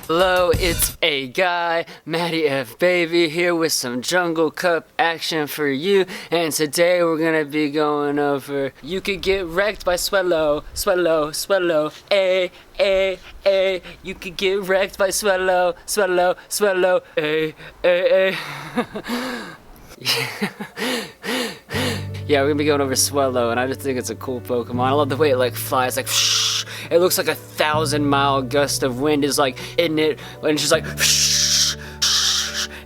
Hello, it's a guy, MattyFBaby here with some Jungle Cup action for you. And today we're gonna be going over you could get wrecked by Swellow, Swellow, Swellow, a. You could get wrecked by Swellow, Swellow, Swellow, a. Yeah, we're gonna be going over Swellow, and I just think it's a cool Pokemon. I love the way it like flies, like shh. It looks like a 1,000-mile gust of wind is like in it, and it's just like shh.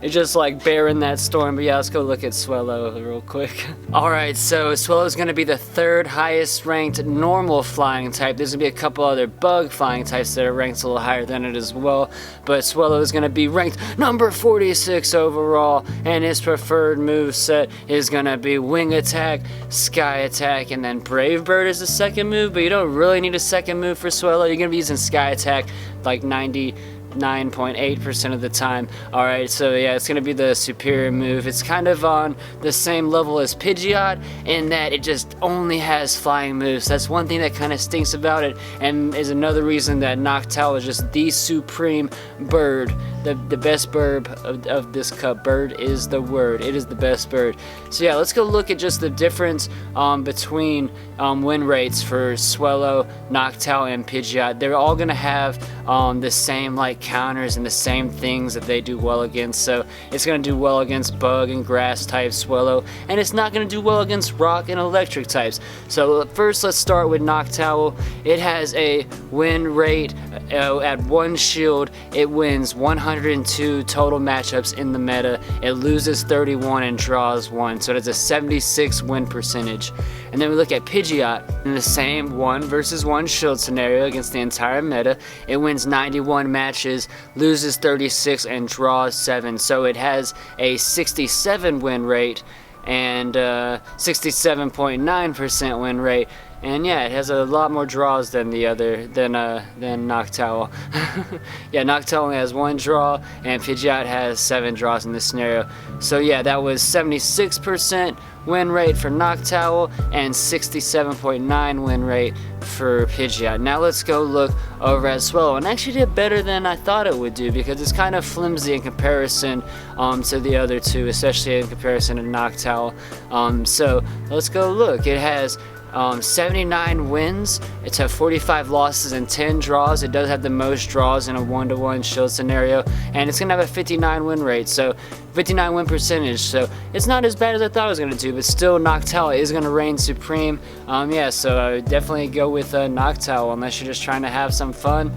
It's just like bearing that storm. But yeah, let's go look at Swellow real quick. Alright, so Swellow is going to be the 3rd highest ranked normal flying type. There's going to be a couple other bug flying types that are ranked a little higher than it as well. But Swellow is going to be ranked number 46 overall. And his preferred move set is going to be Wing Attack, Sky Attack, and then Brave Bird is the second move. But you don't really need a second move for Swellow. You're going to be using Sky Attack like 99.8% of the time. Alright, so yeah, it's gonna be the superior move. It's kind of on the same level as Pidgeot in that it just only has flying moves. That's one thing that kind of stinks about it, and is another reason that Noctowl is just the supreme bird. The best bird of this cup. Bird is the word. It is the best bird. So yeah, let's go look at just the difference between win rates for Swellow, Noctowl, and Pidgeot. They're all gonna have the same like counters and the same things that they do well against. So it's gonna do well against bug and grass type Swellow, and it's not gonna do well against rock and electric types. So first, let's start with Noctowl. It has a win rate at 1 shield. It wins 102 total matchups in the meta. It loses 31 and draws 1, so it's a 76 win percentage. And then we look at Pidgeot in the same 1 versus 1 shield scenario against the entire meta. It wins 91 matches, loses 36, and draws 7. So it has a 67 win rate and 67.9% win rate. And yeah, it has a lot more draws than the other, than Noctowl. Yeah, Noctowl only has 1 draw, and Pidgeot has 7 draws in this scenario. So yeah, that was 76% win rate for Noctowl and 67.9 win rate for Pidgeot. Now let's go look over at Swellow, and actually did better than I thought it would do because it's kind of flimsy in comparison to the other two, especially in comparison to Noctowl. So let's go look. It has 79 wins. It's had 45 losses and 10 draws. It does have the most draws in a 1-to-1 shield scenario, and it's gonna have a 59 win rate, so 59 win percentage. So it's not as bad as I thought it was gonna do, but still Noctowl is gonna reign supreme. Yeah, so I would definitely go with Noctowl unless you're just trying to have some fun,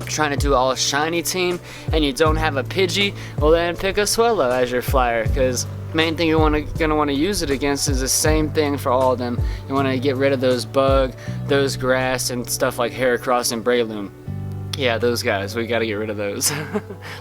trying to do all shiny team, and you don't have a Pidgey. Well, then pick a Swellow as your flyer, because main thing you're gonna want to use it against is the same thing for all of them. You want to get rid of those bug, those grass, and stuff like Heracross and Breloom. Yeah, those guys, we gotta get rid of those.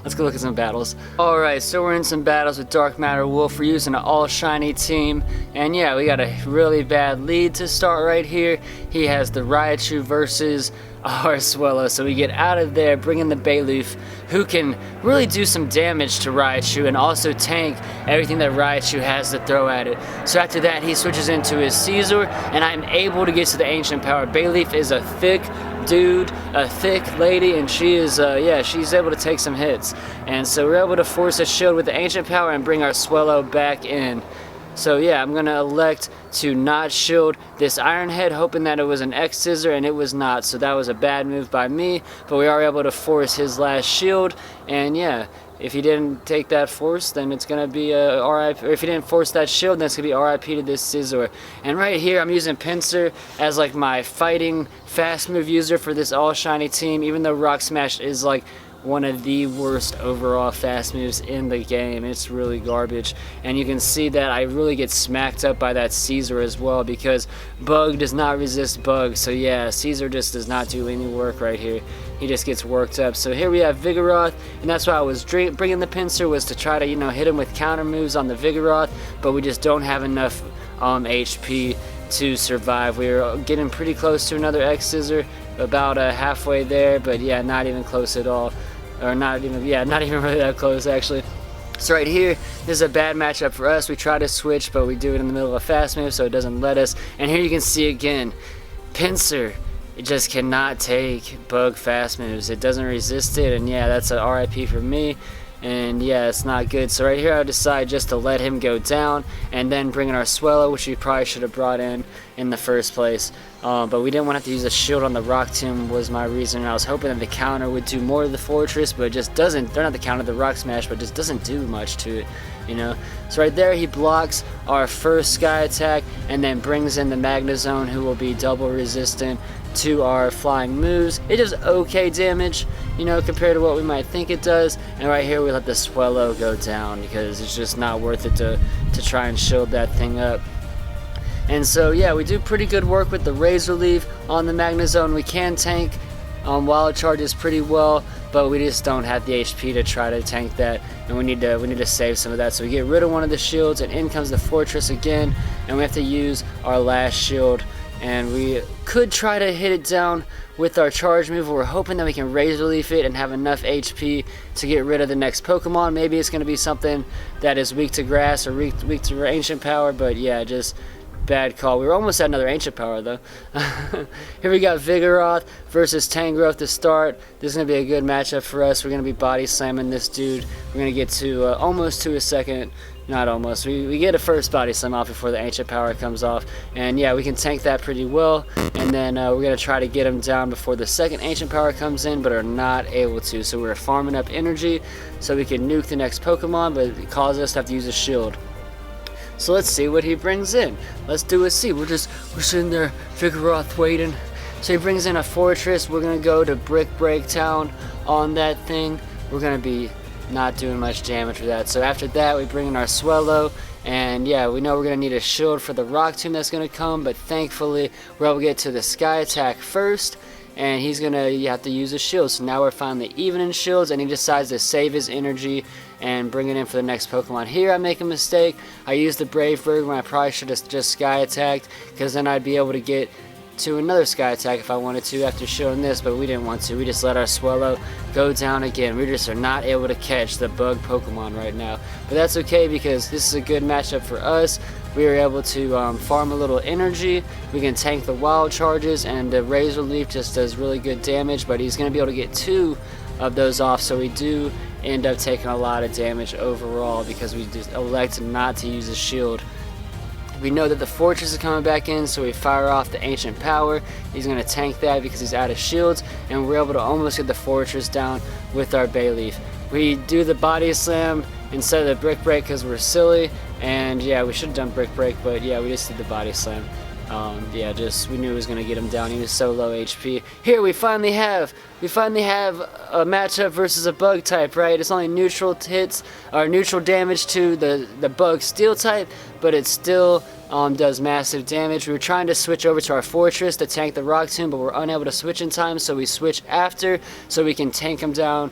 Let's go look at some battles. Alright, so we're in some battles with Dark Matter Wolf. We're using an all shiny team, and yeah, we got a really bad lead to start right here. He has the Raichu versus our Swellow, so we get out of there, bring in the Bayleaf, who can really do some damage to Raichu and also tank everything that Raichu has to throw at it. So after that, he switches into his Caesar, and I'm able to get to the Ancient Power. Bayleaf is a thick dude, a thick lady, and she is, yeah, she's able to take some hits. And so we're able to force a shield with the Ancient Power and bring our Swellow back in. So yeah, I'm gonna elect to not shield this Iron Head, hoping that it was an X Scissor, and it was not. So that was a bad move by me, but we are able to force his last shield. And yeah, if he didn't take that force, then it's gonna be RIP. Or if he didn't force that shield, then it's gonna be RIP to this Scizor. And right here, I'm using Pinsir as like my fighting fast move user for this all shiny team, even though Rock Smash is like one of the worst overall fast moves in the game. It's really garbage, and you can see that I really get smacked up by that Caesar as well, because Bug does not resist Bug. So yeah, Caesar just does not do any work right here. He just gets worked up. So here we have Vigoroth, and that's why I was bringing the Pinsir, was to try to, you know, hit him with counter moves on the Vigoroth, but we just don't have enough HP to survive. We're getting pretty close to another X Scissor, about halfway there, but yeah, not even close at all. Or not even really that close actually. So right here, this is a bad matchup for us. We try to switch, but we do it in the middle of a fast move, so it doesn't let us. And here you can see again, Pinsir it just cannot take bug fast moves. It doesn't resist it, and yeah, that's a RIP for me. And yeah, it's not good. So right here I decide just to let him go down and then bring in our Swellow, which we probably should have brought in the first place. But we didn't want to have to use a shield on the Rock Tomb was my reason. I was hoping that the counter would do more to the fortress, but it just doesn't. They're not the counter, the Rock Smash, but it just doesn't do much to it, you know. So right there he blocks our first Sky Attack and then brings in the Magnezone, who will be double resistant to our flying moves. It does okay damage, you know, compared to what we might think it does. And right here we let the Swellow go down because it's just not worth it to try and shield that thing up. And so yeah, we do pretty good work with the Razor Leaf on the Magnezone. We can tank Wild Charges pretty well, but we just don't have the HP to try to tank that, and we need to save some of that. So we get rid of one of the shields, and in comes the fortress again, and we have to use our last shield. And we could try to hit it down with our charge move. We're hoping that we can Razor Leaf it and have enough HP to get rid of the next Pokemon. Maybe it's going to be something that is weak to grass or weak to ancient power, but yeah, just bad call. We were almost at another ancient power though. Here we got Vigoroth versus Tangrowth to start. This is going to be a good matchup for us. We're going to be body slamming this dude. We're going to get to almost to a second. Not almost. We get a first body slam off before the ancient power comes off, and yeah, we can tank that pretty well. And then we're gonna try to get him down before the second ancient power comes in, but are not able to. So we're farming up energy so we can nuke the next Pokemon, but it causes us to have to use a shield. So let's see what he brings in. Let's do a see. We're sitting there, Vigoroth waiting. So he brings in a fortress. We're gonna go to Brick Break Town on that thing. We're gonna be not doing much damage with that. So after that we bring in our Swellow, and yeah, we know we're going to need a shield for the Rock Tomb that's going to come, but thankfully we're able to get to the Sky Attack first, and he's going to have to use a shield. So now we're finally even in shields, and he decides to save his energy and bring it in for the next Pokemon. Here I make a mistake. I used the Brave Bird when I probably should have just Sky Attacked, because then I'd be able to get to another Sky Attack if I wanted to after showing this, but we didn't want to. We just let our Swellow go down again. We just are not able to catch the bug Pokemon right now, but that's okay because this is a good matchup for us. We were able to farm a little energy. We can tank the Wild Charges, and the Razor Leaf just does really good damage, but he's going to be able to get 2 of those off, so we do end up taking a lot of damage overall because we just elect not to use a shield. We know that the fortress is coming back in, so we fire off the ancient power. He's going to tank that because he's out of shields, and we're able to almost get the fortress down with our Bayleaf. We do the body slam instead of the brick break because we're silly, and yeah, we should have done brick break, but yeah, we just did the body slam. Yeah, we knew it was going to get him down. He was so low HP. Here we finally have a matchup versus a bug type, right? It's only neutral hits or neutral damage to the bug steel type, but it still does massive damage. We were trying to switch over to our fortress to tank the Rock Tomb, but we're unable to switch in time, so we switch after so we can take him down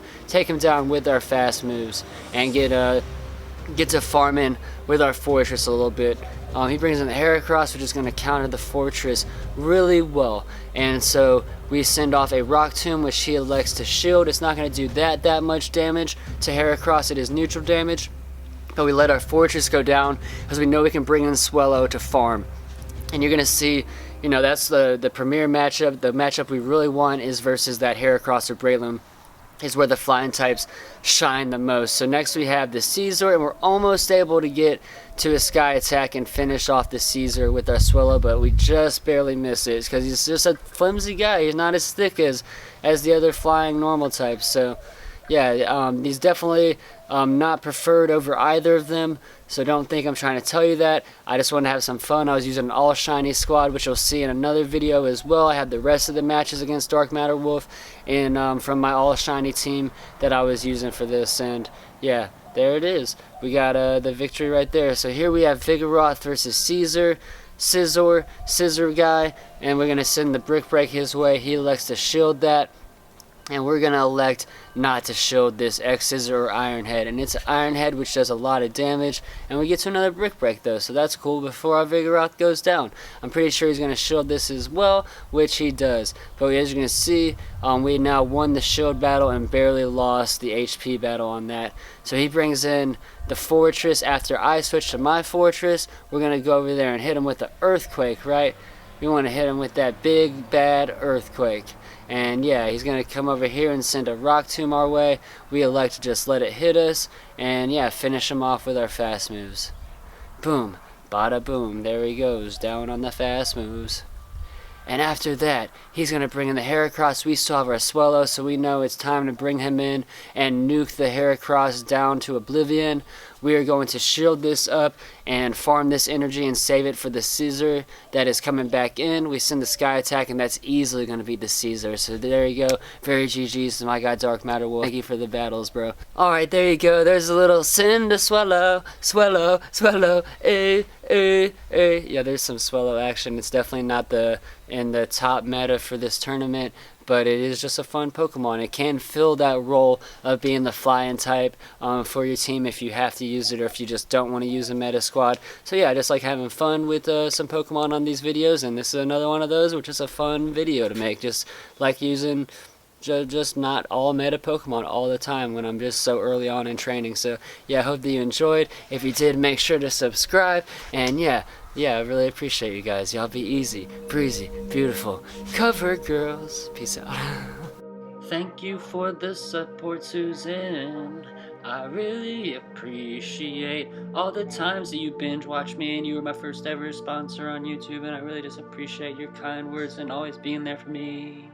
with our fast moves and get to farm in with our fortress a little bit. He brings in the Heracross, which is going to counter the fortress really well. And so we send off a Rock Tomb, which he elects to shield. It's not going to do that much damage to Heracross. It is neutral damage. But we let our fortress go down because we know we can bring in Swellow to farm. And you're going to see, you know, that's the premier matchup. The matchup we really want is versus that Heracross or Breloom, is where the flying types shine the most. So next we have the Caesar, and we're almost able to get to a Sky Attack and finish off the Caesar with our Swellow, but we just barely miss it because he's just a flimsy guy. He's not as thick as the other flying normal types. So yeah, he's definitely not preferred over either of them, so don't think I'm trying to tell you that. I just want to have some fun. I was using an all shiny squad, which you'll see in another video as well. I had the rest of the matches against Dark Matter Wolf and from my all shiny team that I was using for this, and yeah, there it is. We got the victory right there. So here we have Vigoroth versus Scizor guy, and we're going to send the Brick Break his way. He elects to shield that, and we're going to elect not to shield this X-Scissor or Iron Head. And it's an Iron Head, which does a lot of damage. And we get to another Brick Break, though. So that's cool before our Vigoroth goes down. I'm pretty sure he's going to shield this as well, which he does. But as you're going to see, we now won the shield battle and barely lost the HP battle on that. So he brings in the Fortress. After I switch to my Fortress, we're going to go over there and hit him with the Earthquake, right? We want to hit him with that big bad earthquake. And yeah, he's going to come over here and send a rock tomb our way. We elect to just let it hit us and yeah, finish him off with our fast moves. Boom, bada boom, there he goes, down on the fast moves. And after that, he's going to bring in the Heracross. We still have our Swellow, so we know it's time to bring him in and nuke the Heracross down to oblivion. We are going to shield this up and farm this energy and save it for the Caesar that is coming back in. We send the Sky Attack, and that's easily going to be the Caesar. So there you go. Very GG's to my guy Dark Matter Wolf. Thank you for the battles, bro. Alright, there you go. There's a little send to Swellow, Swellow, Swellow, Yeah, there's some Swellow action. It's definitely not in the top meta for this tournament, but it is just a fun Pokemon. It can fill that role of being the flying type for your team if you have to use it or if you just don't want to use a meta squad. So yeah, I just like having fun with some Pokemon on these videos, and this is another one of those, which is a fun video to make. Just like using just not all meta Pokemon all the time when I'm just so early on in training. So yeah, I hope that you enjoyed. If you did, make sure to subscribe, and yeah, I really appreciate you guys. Y'all be easy, breezy, beautiful, cover girls. Peace out. Thank you for the support, Susan. I really appreciate all the times that you binge watch me, and you were my first ever sponsor on YouTube, and I really just appreciate your kind words and always being there for me.